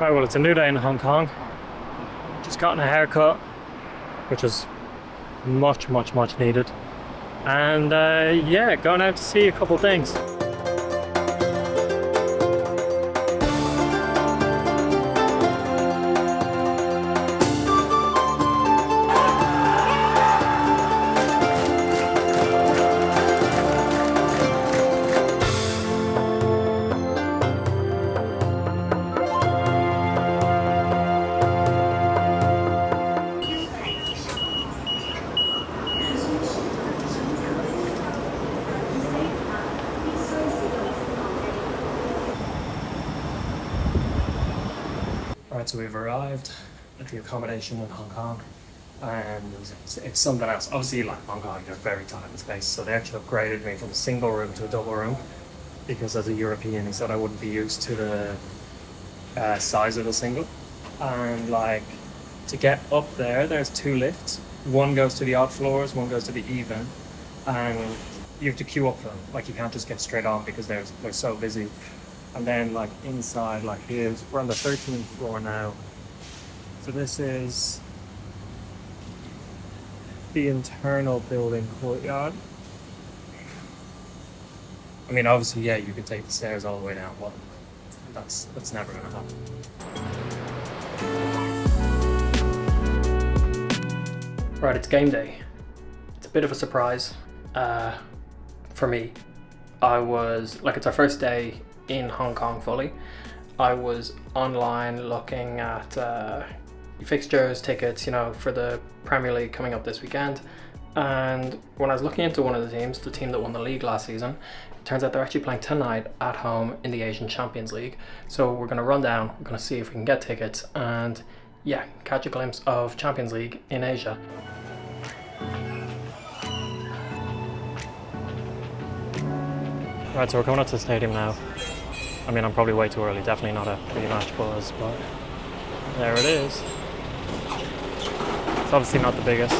Right, well, it's a new day in Hong Kong. Just gotten a haircut, which is much needed. And yeah, going out to see a couple things. Right, so we've arrived at the accommodation in Hong Kong, and it's something else. Obviously, like Hong Kong, they're very tight in space, so they actually upgraded me from a single room to a double room, because as a European, he said I wouldn't be used to the size of a single. And like, to get up there, there's two lifts. One goes to the odd floors, one goes to the even, and you have to queue up for them. Like, you can't just get straight on because they're so busy. And then like inside, like here's, we're on the 13th floor now. So this is the internal building courtyard. I mean, obviously, yeah, you could take the stairs all the way down, but that's never gonna happen. Right, it's game day. It's a bit of a surprise for me. It's our first day in Hong Kong fully. I was online looking at fixtures, tickets, for the Premier League coming up this weekend. And when I was looking into one of the teams, the team that won the league last season, it turns out they're actually playing tonight at home in the Asian Champions League. So we're gonna run down, we're gonna see if we can get tickets and yeah, catch a glimpse of Champions League in Asia. Right, so we're coming up to the stadium now. I mean, I'm probably way too early, definitely not a pre-match buzz, but there it is. It's obviously not the biggest.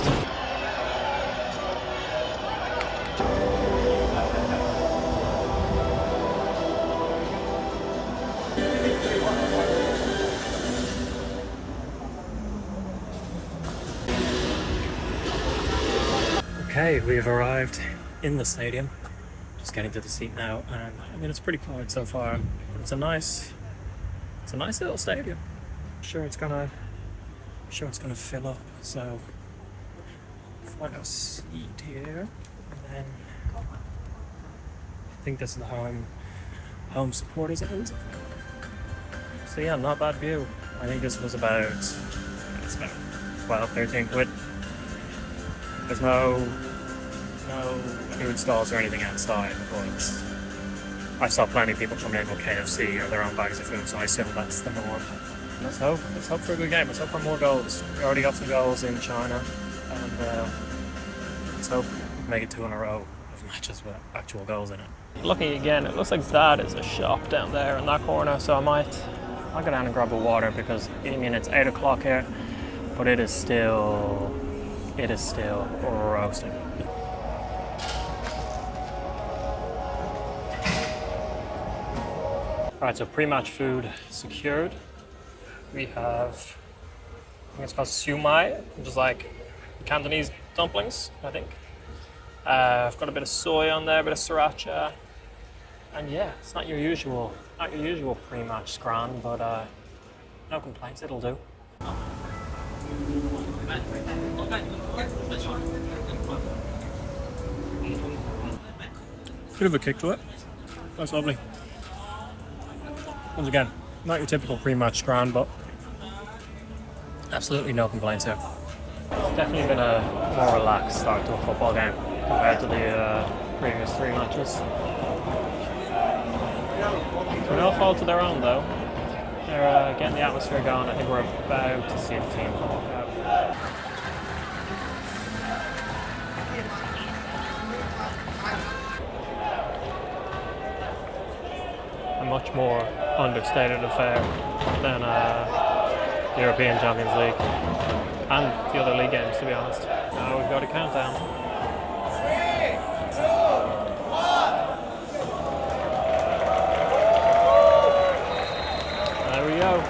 Okay, we have arrived in the stadium. Just getting to the seat now, and I mean, it's pretty quiet so far. But it's a nice little stadium. I'm sure it's gonna fill up. So find a seat here, and then I think this is the home supporters end. So yeah, not bad view. I think this was about 12, 13 quid. There's no food stalls or anything outside, but I saw plenty of people coming in with KFC or their own bags of food, so I assume that's the norm. Let's hope for a good game. Let's hope for more goals. We already got some goals in China, and let's hope we make it 2 in a row of matches with actual goals in it. Looking again, it looks like that is a shop down there in that corner, so I'll go down and grab a water, because I mean, it's 8 o'clock here, but it is still roasting. Alright, so pre-match food secured. We have, I think it's called siu mai, which is like Cantonese dumplings, I think. I've got a bit of soy on there, a bit of sriracha. And yeah, it's not your usual pre-match scran, but no complaints, it'll do. Bit of a kick to it. That's lovely. Once again, not your typical pre-match scran, but absolutely no complaints here. It's definitely been a more relaxed start to a football game compared to the previous 3 matches. So no fault to their own though. They're getting the atmosphere going. I think we're about to see the team walk out. A much more understated affair than the European Champions League and the other league games, to be honest. Now we've got a countdown. 3, 2, 1. There we go.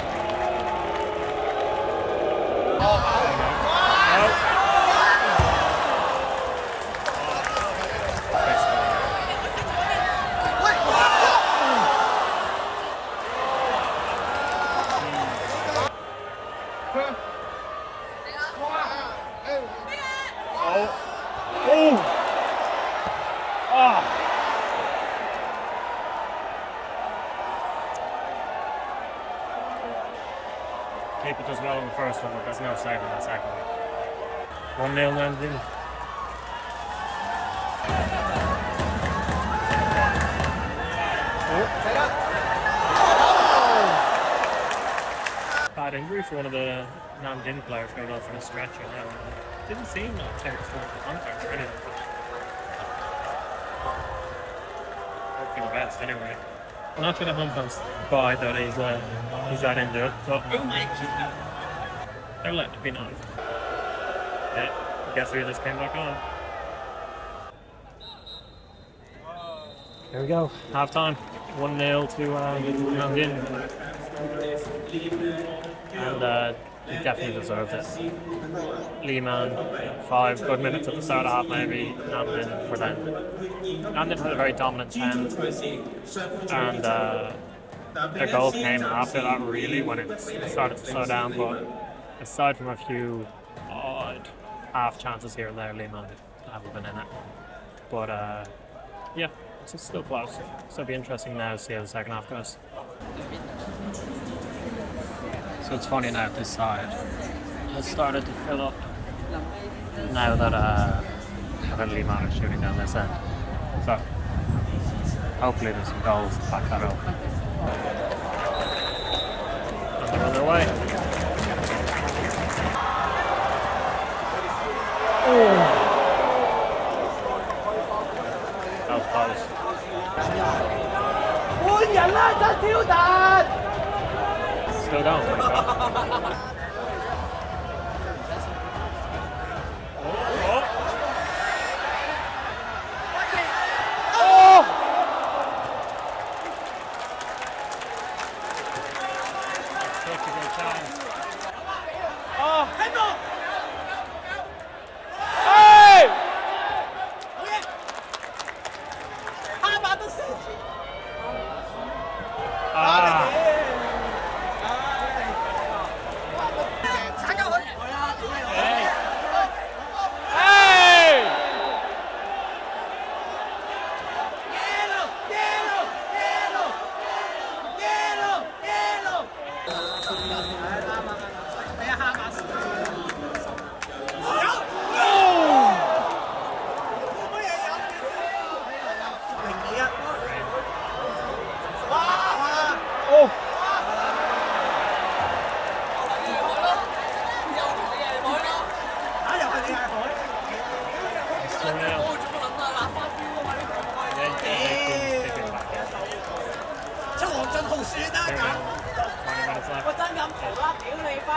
Keeper does well in the first one, but there's no save in that second one. 1-0 Nam Dinh. Bad injury for one of the Nam Dinh players going off on a stretcher now. Didn't seem like Terry's for the contact or anything. Hope for the best anyway. I'm not sure the home fans buy that he's that injured, but they're letting it be known. Yeah, guess we just came back on. Here we go, half time. 1-0 to Nam Dinh. And he definitely deserved it. Lehman, 5 good minutes at the start of half maybe. Nam Dinh were then. Nam Dinh had a very dominant 10. And their goal came after that really when it started to slow down. But aside from a few odd half chances here and there, Lehman haven't been in it. But yeah, it's still close. So it'll be interesting now to see how the second half goes. So it's funny now, this side has started to fill up now that Lehman is shooting down this end. So hopefully there's some goals to back that up. And they're on their way. That was close. Still going, pretty well.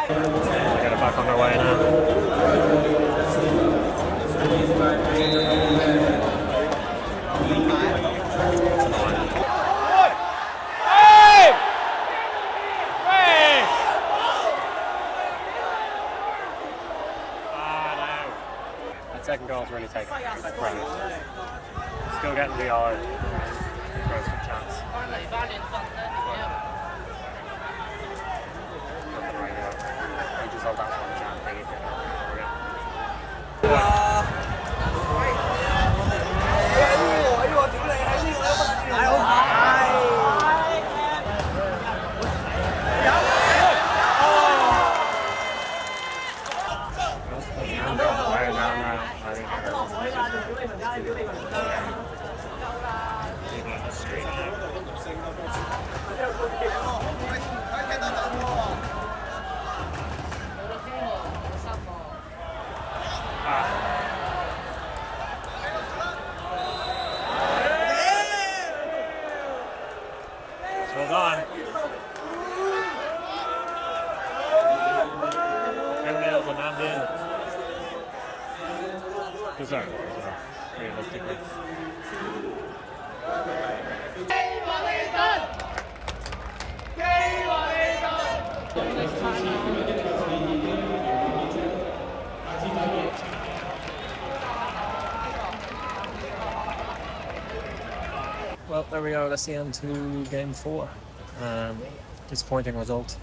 They got it back on their way now. That second goal's really taken credit. Still getting the odd roasted chance. Hold that one down, please. Hold on. 10-0 for Nam Dinh. Deserved, realistically. there we go. That's the end to game 4. Disappointing result.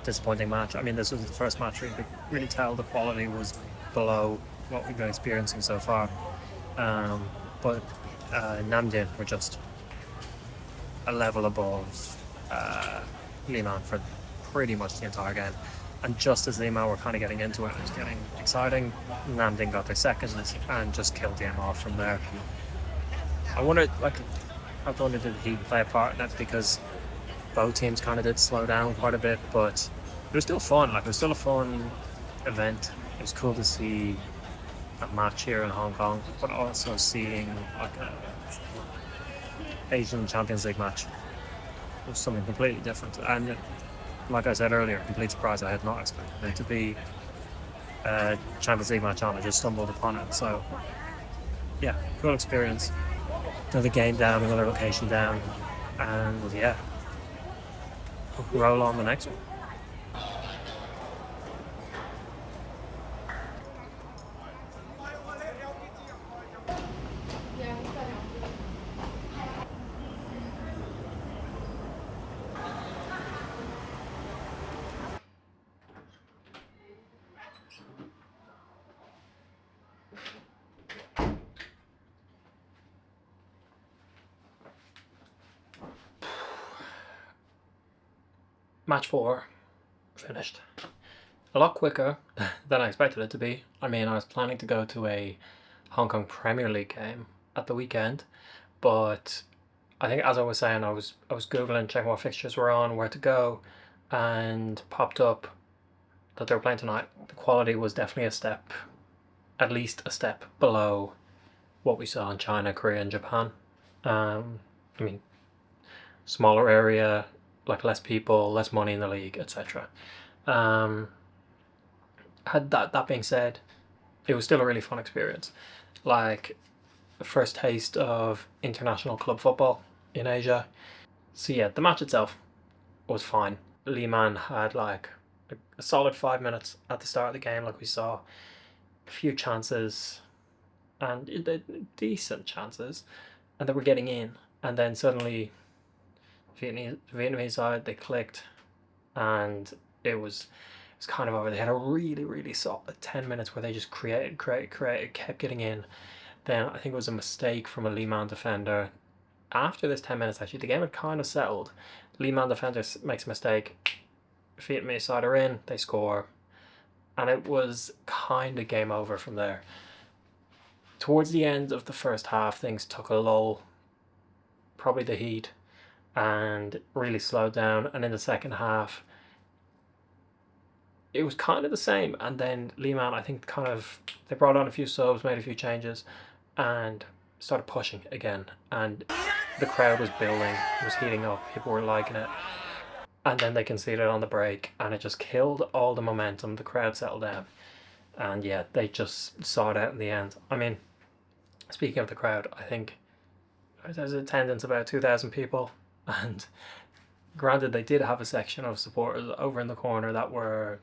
Disappointing match. I mean, this was the first match where you could really tell the quality was below what we've been experiencing so far. But Nam Dinh were just a level above Liman for pretty much the entire game. And just as Liman were kind of getting into it, it was getting exciting. Nam Dinh got their second and just killed the game off from there. I wonder, did he play a part in it? Because both teams kind of did slow down quite a bit, but it was still fun. It was still a fun event. It was cool to see a match here in Hong Kong, but also seeing a Asian Champions League match was something completely different. And like I said earlier, complete surprise. I had not expected it to be a Champions League match on. I just stumbled upon it. So yeah, cool experience. Another game down, another location down, and yeah, roll on the next one. Match 4 finished. A lot quicker than I expected it to be. I mean, I was planning to go to a Hong Kong Premier League game at the weekend, but I think, as I was saying, I was Googling, checking what fixtures were on, where to go, and popped up that they were playing tonight. The quality was definitely at least a step below what we saw in China, Korea, and Japan. I mean, smaller area, less people, less money in the league, etc. Had that being said, it was still a really fun experience. The first taste of international club football in Asia. So yeah, the match itself was fine. Liman had a solid 5 minutes at the start of the game, like we saw. A few chances, and decent chances, and they were getting in. And then suddenly, Vietnamese side, they clicked, and it was kind of over. They had a really, really solid 10 minutes where they just created, kept getting in. Then I think it was a mistake from a Liman defender. After this 10 minutes, actually, the game had kind of settled. Liman defender makes a mistake. Vietnamese side are in, they score. And it was kind of game over from there. Towards the end of the first half, things took a lull. Probably the heat. And really slowed down. And in the second half, it was kind of the same. And then Liman, I think, they brought on a few subs, made a few changes, and started pushing again. And the crowd was building, it was heating up, people were liking it. And then they conceded on the break, and it just killed all the momentum. The crowd settled down. And yeah, they just saw it out in the end. I mean, speaking of the crowd, I think there's attendance about 2,000 people. And granted, they did have a section of supporters over in the corner that were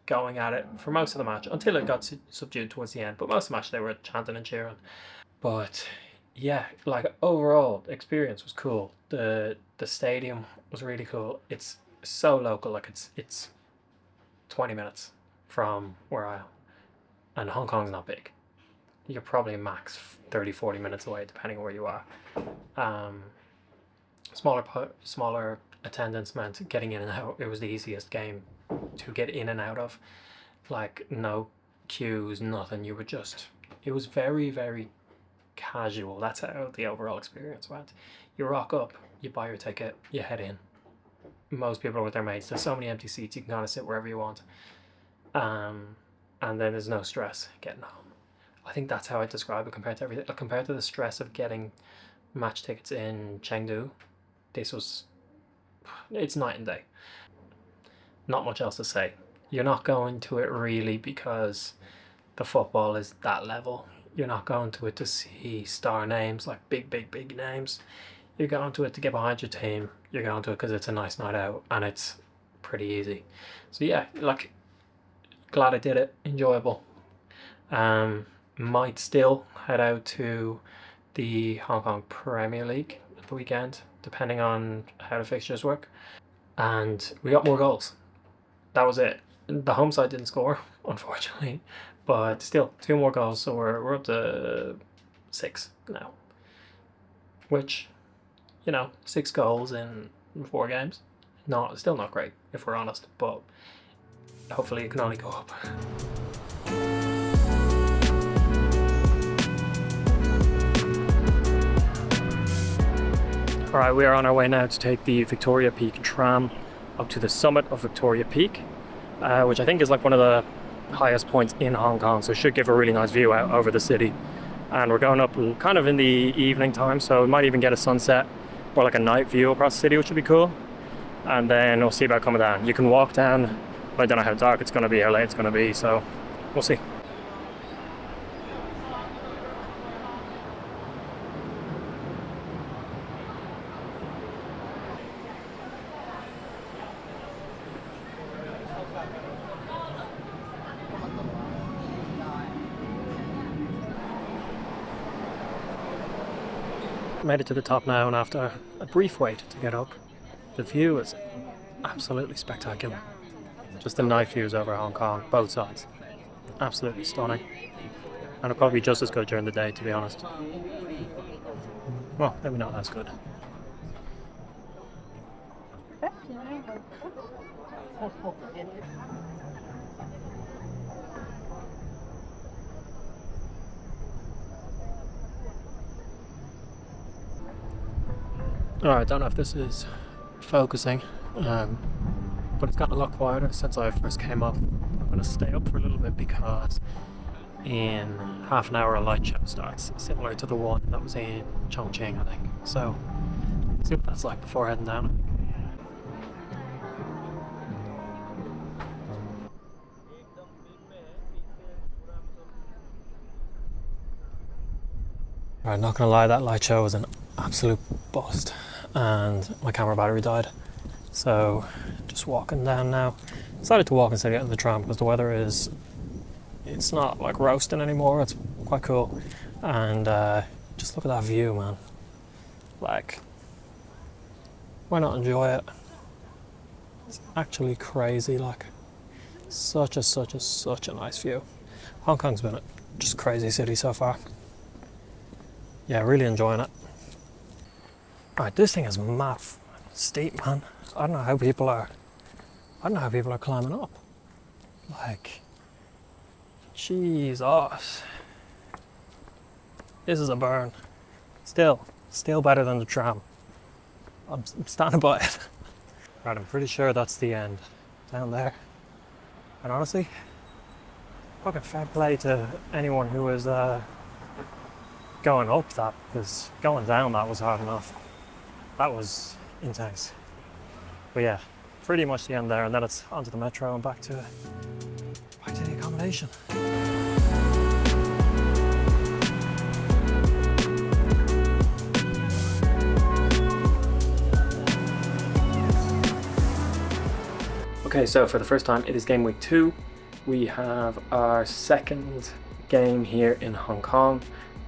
going at it for most of the match, until it got subdued towards the end. But most of the match, they were chanting and cheering. But yeah, overall, the experience was cool. The stadium was really cool. It's so local, it's 20 minutes from where I am. And Hong Kong's not big. You're probably max 30-40 minutes away, depending on where you are. Smaller attendance meant getting in and out. It was the easiest game to get in and out of. No queues, nothing. It was very, very casual. That's how the overall experience went. You rock up, you buy your ticket, you head in. Most people are with their mates. There's so many empty seats, you can kind of sit wherever you want. And then there's no stress getting home. I think that's how I describe it compared to everything. Compared to the stress of getting match tickets in Chengdu, it's night and day. Not much else to say. You're not going to it really because the football is that level. You're not going to it to see star names, big names. You're going to it to get behind your team. You're going to it because it's a nice night out and it's pretty easy. So yeah, glad I did it. Enjoyable. Might still head out to the Hong Kong Premier League at the weekend, depending on how the fixtures work. And we got more goals. That was it. The home side didn't score, unfortunately, but still 2 more goals, so we're up to 6 now. Which, 6 goals in 4 games, still not great if we're honest, but hopefully it can only go up. Alright, we are on our way now to take the Victoria Peak tram up to the summit of Victoria Peak, which I think is like one of the highest points in Hong Kong, so it should give a really nice view out over the city. And we're going up kind of in the evening time, so we might even get a sunset or like a night view across the city, which would be cool. And then we'll see about coming down. You can walk down, but I don't know how dark it's going to be, how late it's going to be, so we'll see. Made it to the top now, and after a brief wait to get up, the view is absolutely spectacular. Just the night views over Hong Kong, both sides. Absolutely stunning. And it'll probably be just as good during the day, to be honest. Well, maybe not as good. Alright, I don't know if this is focusing, but it's gotten a lot quieter since I first came up. I'm going to stay up for a little bit because in half an hour a light show starts, similar to the one that was in Chongqing, I think. So, see what that's like before heading down. Alright, not gonna lie, that light show was an absolute bust and my camera battery died. So just walking down now. Decided to walk instead of getting the tram because the weather it's not like roasting anymore, it's quite cool. And just look at that view, man. Like, why not enjoy it? It's actually crazy, like such a nice view. Hong Kong's been a just crazy city so far. Yeah, really enjoying it. Alright, this thing is mad steep, man. I don't know how people are climbing up. Like, Jesus. This is a burn. Still better than the tram. I'm standing by it. Right, I'm pretty sure that's the end. Down there. And honestly, fucking fair play to anyone who was going up that, because going down that was hard enough. That was intense. But yeah, pretty much the end there, and then it's onto the metro and back to the accommodation. Okay, so for the first time, it is game week 2. We have our second game here in Hong Kong,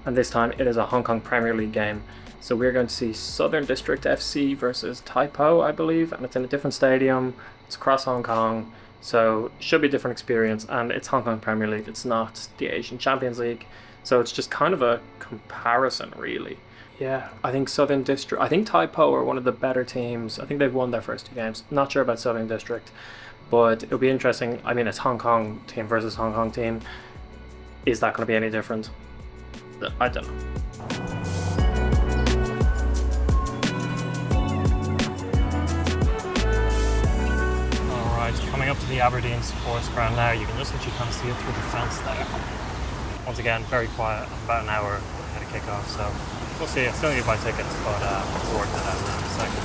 and this time it is a Hong Kong Premier League game. So we're going to see Southern District FC versus Tai Po, I believe, and it's in a different stadium. It's across Hong Kong, so it should be a different experience, and it's Hong Kong Premier League, it's not the Asian Champions League, so it's just kind of a comparison, really. Yeah, I think I think Tai Po are one of the better teams. I think they've won their first 2 games. Not sure about Southern District, but it'll be interesting. I mean, it's Hong Kong team versus Hong Kong team. Is that going to be any different? I don't know. Alright, coming up to the Aberdeen Sports Ground now, you can just literally kind of see it through the fence there. Once again, very quiet, about an hour ahead of kick-off, so we'll see. I still need to buy tickets, but we'll work that out in a second.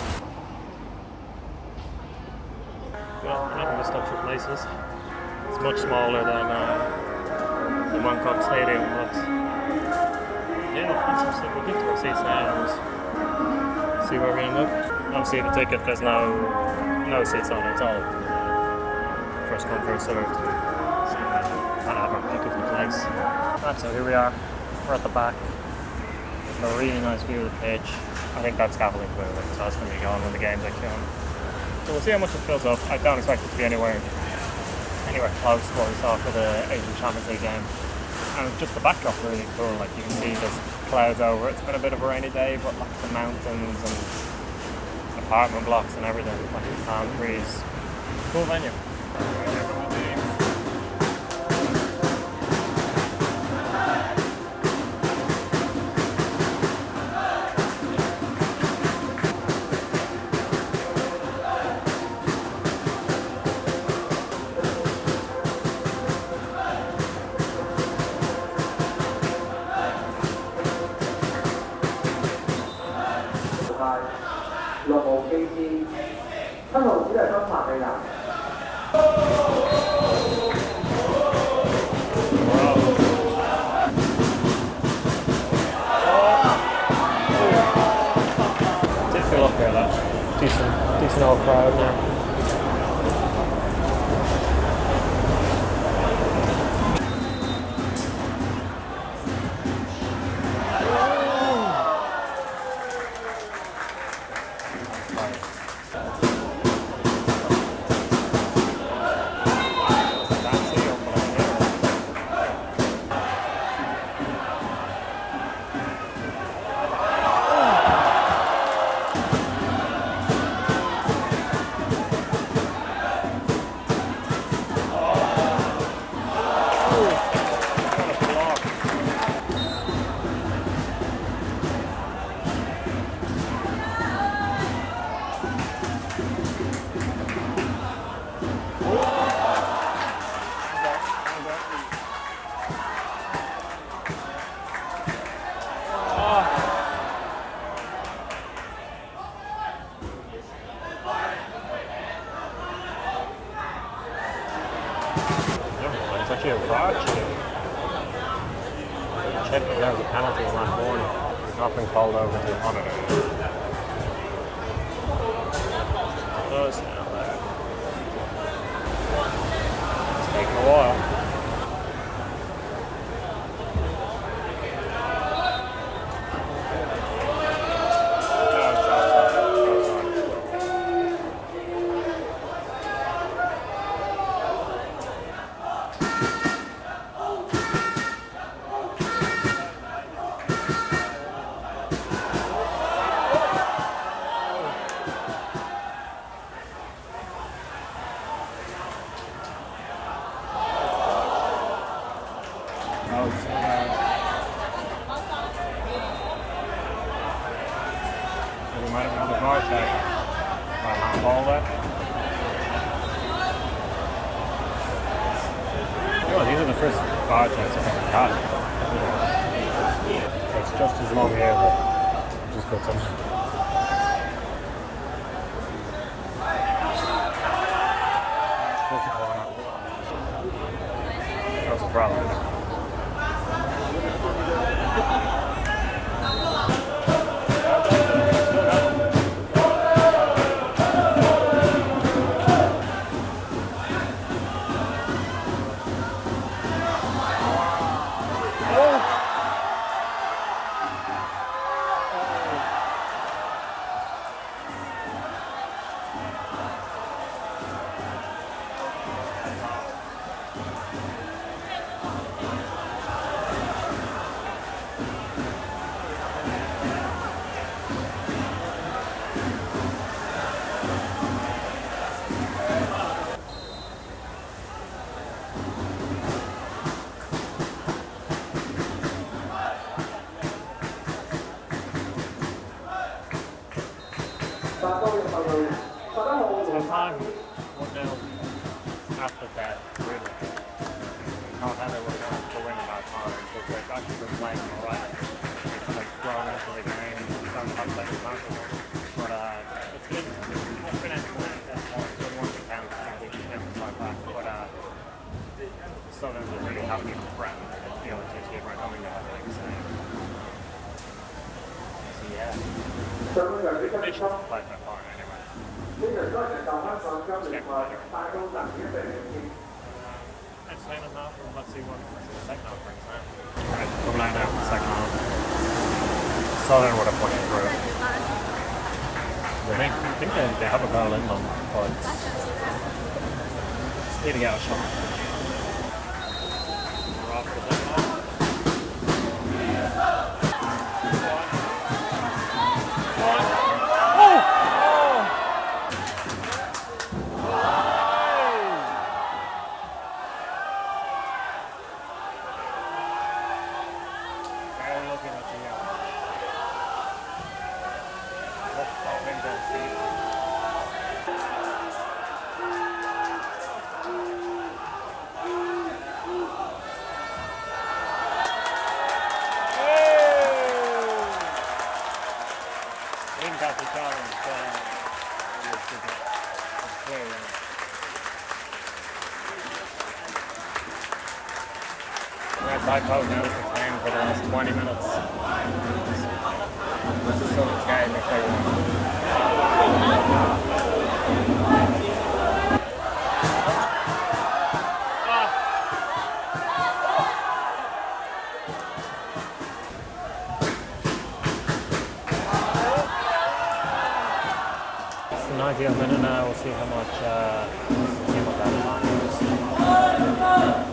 Well, nothing to stop for places. It's much smaller than the Mongkok Stadium, but yeah, we'll get to our seats now and see where we end up. Obviously, the ticket, there's no seats on it, it's all first come, first served. So can't have our pick of the place. Right, so here we are, we're at the back. a really nice view of the pitch. I think that's scaffolding blue, so that's going to be gone when the game's actually on. So we'll see how much it fills up. I don't expect it to be anywhere close to what we saw for the Asian Champions League game. And just the backdrop's really cool. Like you can see there's clouds over. It's been a bit of a rainy day, but lots of mountains and apartment blocks and everything. Like palm trees. Cool venue. Decent old crowd now. It's actually a VAR check. Check that there was a penalty in that morning. It's not been called over to the monitor. Close now there. It's taking a while. We might have another VAR check. Handball there. Oh, these are the first VAR checks I've ever had. It's just as long here, but just got some. That's a problem. Fulltime, 1-0 after that, really. Not how they were going to win that time, but they've actually been playing alright. They've like grown into the game, don't have like a massive. But it's been excellent. Good one to count, they can get the time back. But Southern are really happy with Brent. The other two teams are coming out like the same. So yeah. They should have played that far anyway. Let's see what the second half brings now. Right, coming out now for the second half. Southern would have put it through. I think they have a goal in them, but just need to get a shot. We're off the second half. Tai Po now is playing for the last 20 minutes. This is so much game if they It's the 90th minute now. We'll see how much that is.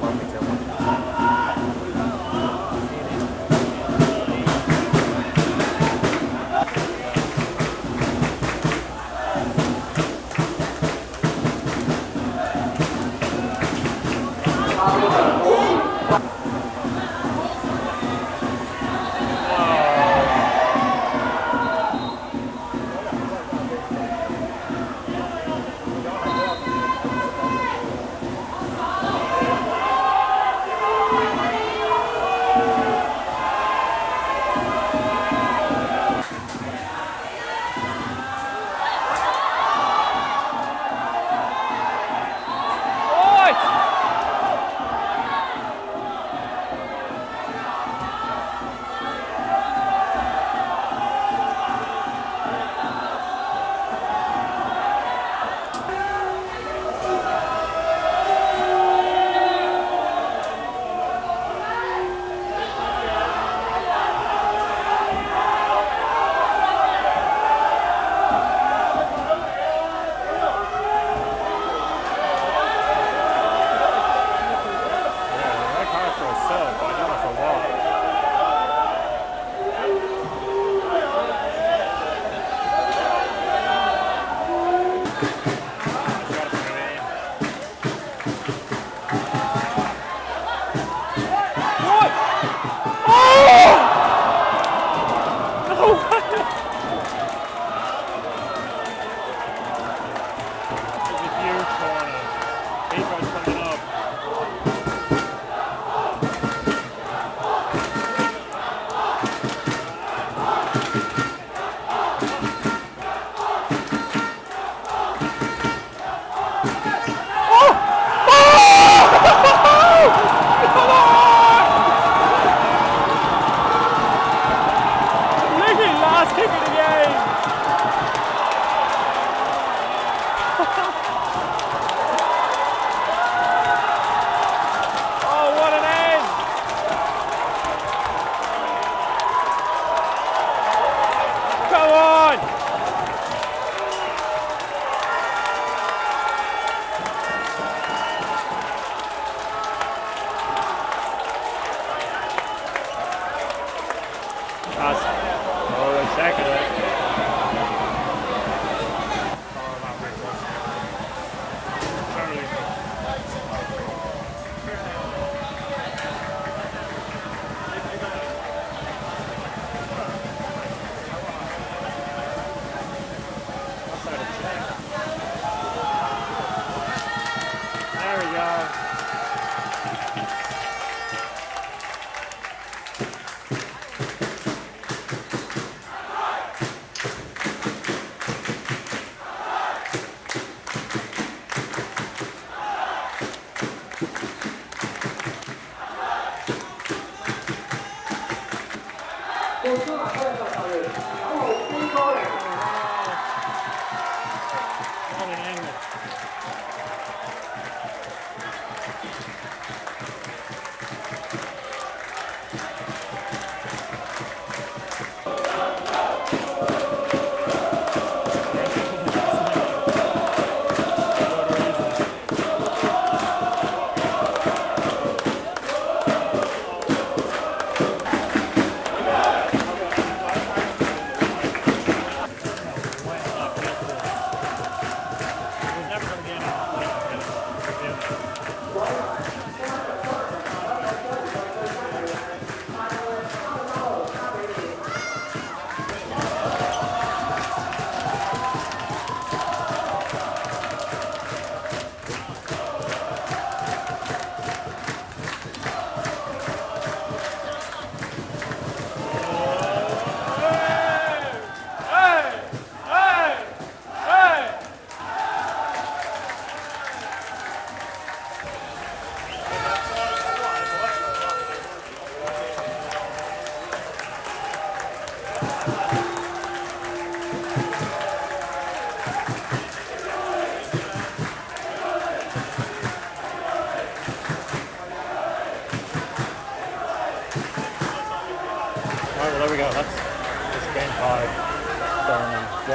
Won't be too much.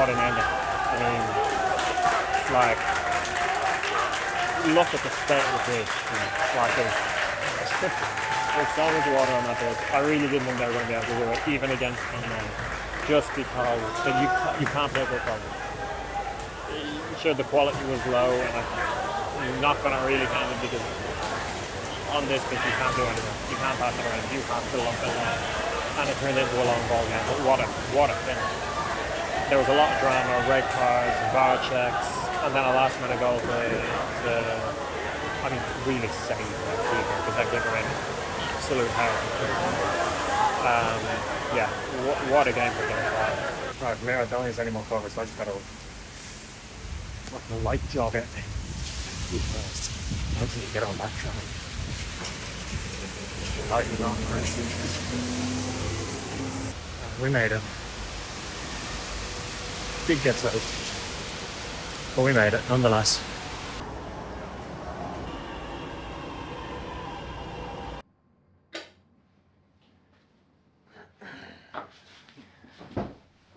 what an ending. I mean, like, look at the state of the pitch. Like, there's so much water on that pitch. I really didn't think they were going to be able to do it, even against England, just because you can't play good problem. Sure, the quality was low, and I'm not going to really count it because on this pitch you can't do anything. You can't pass it around. You have to lump it down, and it turned into a long ball game. But what a finish! There was a lot of drama, red cards, VAR checks, and then a last minute goal really saved that keeper, because that keeper made absolute power. Yeah, what a game for game 5. Right, from here I don't use any more covers, so I just gotta fucking light jog it. You first. Hopefully you get on that track. Lighten on first. We made it. Did get soaked, but we made it nonetheless.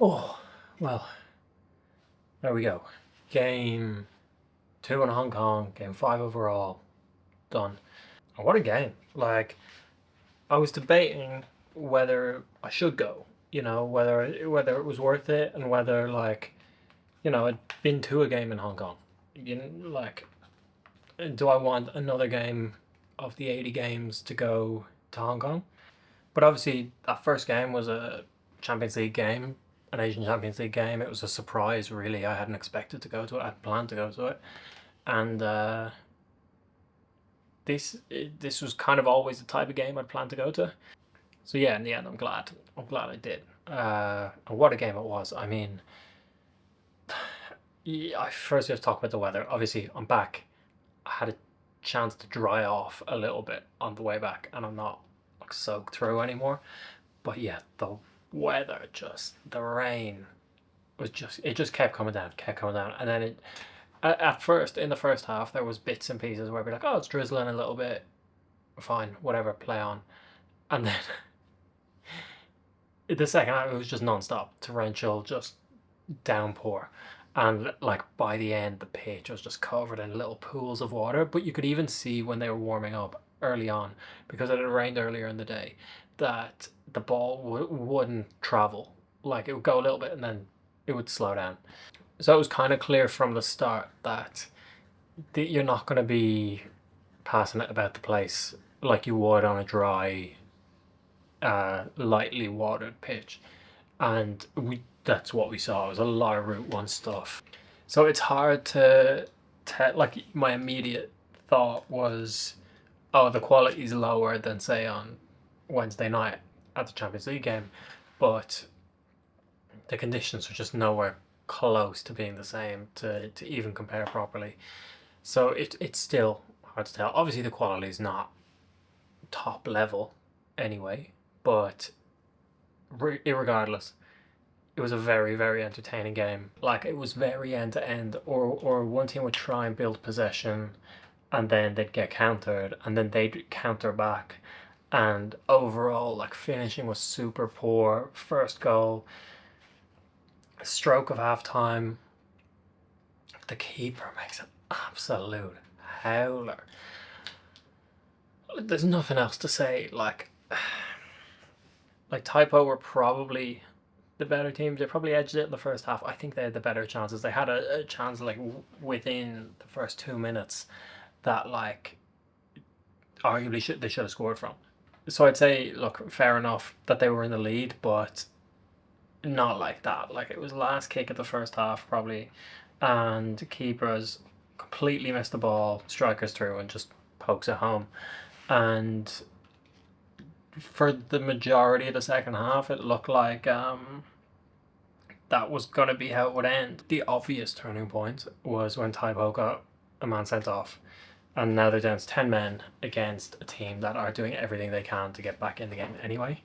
Oh, well, there we go. Game 2 in Hong Kong, game 5 overall, done. And what a game. Like, I was debating whether I should go, you know, whether it was worth it, and whether, like, you know, I'd been to a game in Hong Kong. You know, like, do I want another game of the 80 games to go to Hong Kong? But obviously, that first game was a Champions League game, an Asian Champions League game. It was a surprise, really. I hadn't expected to go to it. I had planned to go to it. And this was kind of always the type of game I'd planned to go to. So yeah, in the end, I'm glad I did. And what a game it was. I mean, yeah, I first have to talk about the weather. Obviously, I'm back. I had a chance to dry off a little bit on the way back, and I'm not like soaked through anymore. But yeah, the weather, the rain was it just kept coming down, and then it at first, in the first half, there was bits and pieces where I'd be like, oh, it's drizzling a little bit, fine, whatever, play on. And then the second half, it was just non-stop, torrential, just downpour. And like by the end, the pitch was just covered in little pools of water. But you could even see when they were warming up early on, because it had rained earlier in the day, that the ball wouldn't travel. Like, it would go a little bit and then it would slow down. So it was kind of clear from the start that you're not going to be passing it about the place like you would on a dry, lightly watered pitch. And that's what we saw. It was a lot of Route 1 stuff. So it's hard to tell. Like, my immediate thought was, oh, the quality's lower than, say, on Wednesday night at the Champions League game. But the conditions were just nowhere close to being the same to even compare properly. So it's still hard to tell. Obviously, the quality is not top level anyway, but irregardless, it was a very, very entertaining game. Like, it was very end to end, or one team would try and build possession, and then they'd get countered, and then they'd counter back. And overall, like, finishing was super poor. First goal, stroke of half time, the keeper makes an absolute howler. There's nothing else to say. Like Tai Po were probably the better team. They probably edged it in the first half. I think they had the better chances. They had a chance like within the first 2 minutes that, like, arguably they should have scored from. So I'd say, look, fair enough that they were in the lead, but not like that. Like, it was last kick of the first half probably, and keepers completely missed the ball, strikers through and just pokes it home. And for the majority of the second half, it looked like that was going to be how it would end. The obvious turning point was when Tai Po got a man sent off, and now they're down to 10 men against a team that are doing everything they can to get back in the game anyway.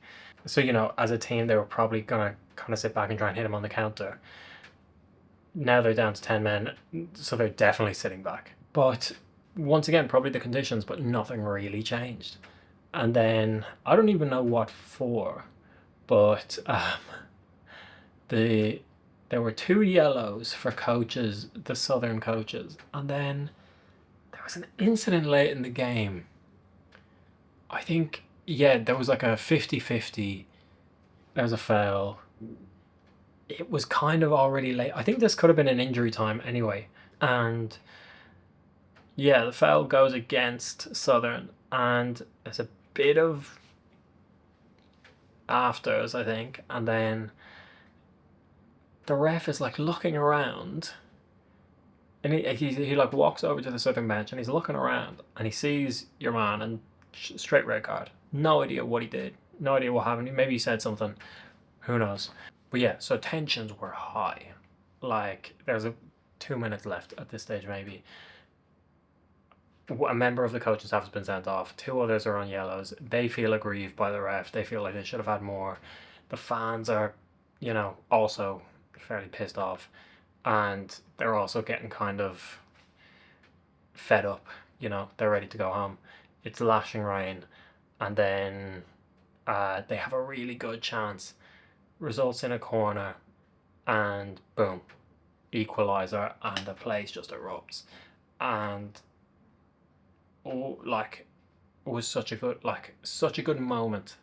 So, you know, as a team, they were probably going to kind of sit back and try and hit him on the counter. Now they're down to 10 men, so they're definitely sitting back. But once again, probably the conditions, but nothing really changed. And then, I don't even know what for, but the there were 2 yellows for coaches, the Southern coaches, and then there was an incident late in the game. I think, yeah, there was like a 50-50. There was a foul. It was kind of already late. I think this could have been an injury time anyway. And yeah, the foul goes against Southern, and there's a bit of afters, I think, and then the ref is like looking around, and he like walks over to the Southern bench, and he's looking around, and he sees your man, and straight red card. No idea what he did. No idea what happened. Maybe he said something. Who knows? But yeah, so tensions were high. Like, there's 2 minutes left at this stage, maybe. A member of the coaching staff has been sent off. 2 others are on yellows. They feel aggrieved by the ref. They feel like they should have had more. The fans are, also fairly pissed off. And they're also getting kind of fed up. They're ready to go home. It's lashing rain. And then they have a really good chance. Results in a corner. And boom. Equaliser. And the place just erupts. And it was such a good moment.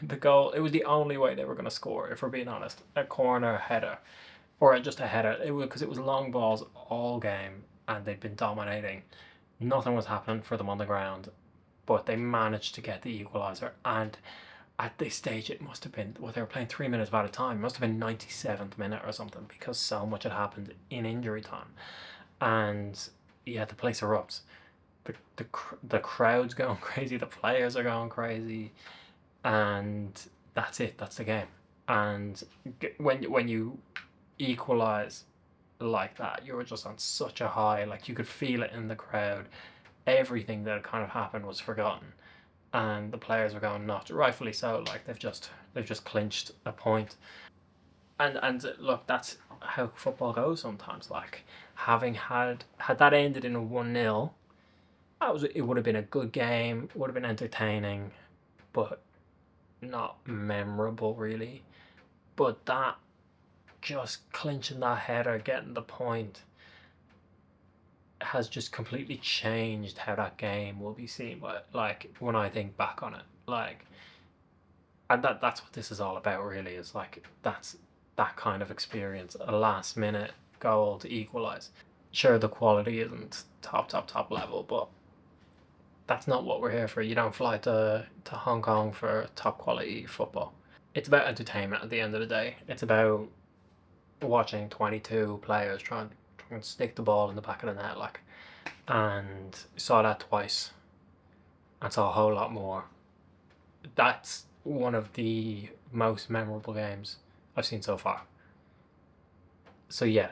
The goal, it was the only way they were going to score, if we're being honest. A corner header, or just a header. Because it was long balls all game, and they'd been dominating. Nothing was happening for them on the ground, but they managed to get the equaliser. And at this stage, it must have been, they were playing 3 minutes at a time. It must have been 97th minute or something, because so much had happened in injury time. And yeah, the place erupts. The crowd's going crazy, the players are going crazy, and that's it. That's the game. And when you equalize like that, you were just on such a high. Like, you could feel it in the crowd. Everything that kind of happened was forgotten, and the players were going nuts, rightfully so. Like, they've just clinched a point. And look, that's how football goes sometimes. Like, having had that ended in a 1-0. It would have been a good game, would have been entertaining, but not memorable really. But that, just clinching that header, getting the point, has just completely changed how that game will be seen. But like, when I think back on it, like, and that's what this is all about really, is like, that's that kind of experience, a last minute goal to equalise. Sure, the quality isn't top level, but that's not what we're here for. You don't fly to Hong Kong for top quality football. It's about entertainment at the end of the day. It's about watching 22 players trying to stick the ball in the back of the net, like, and saw that twice and saw a whole lot more. That's one of the most memorable games I've seen so far. So yeah,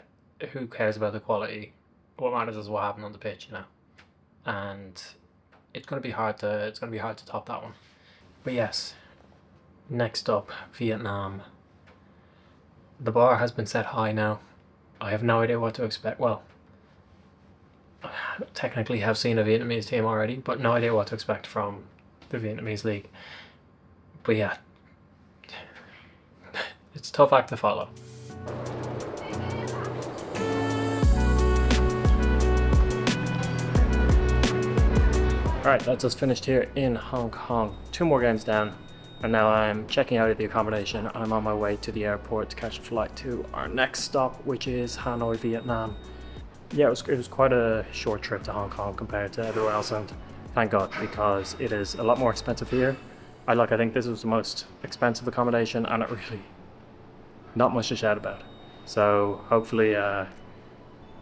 who cares about the quality? What matters is what happened on the pitch, and it's going to be hard to top that one. But yes, next up, Vietnam. The bar has been set high now. I have no idea what to expect. Well, I technically have seen a Vietnamese team already, but no idea what to expect from the Vietnamese league. But yeah, it's a tough act to follow. Alright, that's us finished here in Hong Kong. 2 more games down, and now I'm checking out of the accommodation. I'm on my way to the airport to catch a flight to our next stop, which is Hanoi, Vietnam. Yeah, it was quite a short trip to Hong Kong compared to everywhere else, and thank God, because it is a lot more expensive here. I think this was the most expensive accommodation, and it really, not much to shout about. So hopefully a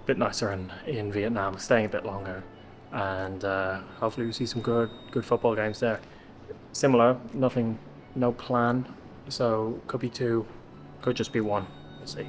bit nicer in Vietnam, staying a bit longer. And hopefully we see some good football games there. Similar, no plan, so could be 2, could just be 1, we'll see.